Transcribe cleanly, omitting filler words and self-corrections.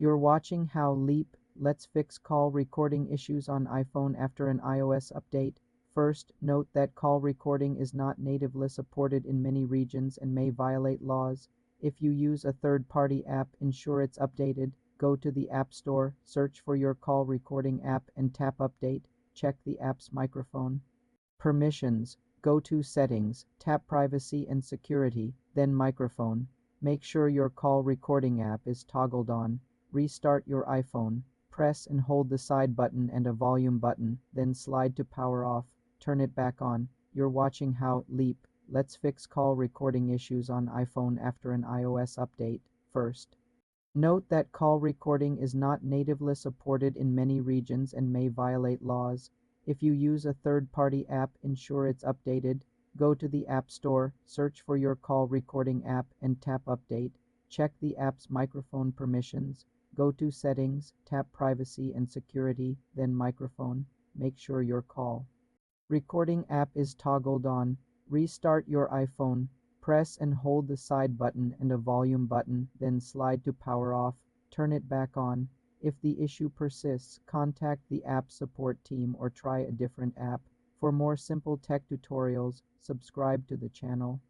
You're watching how Leap Let's Fix call recording issues on iPhone after an iOS update. First, note that call recording is not natively supported in many regions and may violate laws. If you use a third-party app, ensure it's updated. Go to the App Store, search for your call recording app and tap Update. Check the app's microphone. Permissions. Go to Settings, tap Privacy and Security, then Microphone. Make sure your call recording app is toggled on. Restart your iPhone. Press and hold the side button and a volume button, then slide to power off. Turn it back on. You're watching how Leap Let's Fix call recording issues on iPhone after an iOS update. First, note that call recording is not natively supported in many regions and may violate laws. If you use a third-party app, ensure it's updated. Go to the App Store, search for your call recording app and tap Update. Check the app's microphone permissions. Go to Settings, tap Privacy and Security, then Microphone. Make sure your call recording app is toggled on. Restart your iPhone. Press and hold the side button and a volume button, then slide to power off. Turn it back on. If the issue persists, contact the app support team or try a different app. For more simple tech tutorials, subscribe to the channel.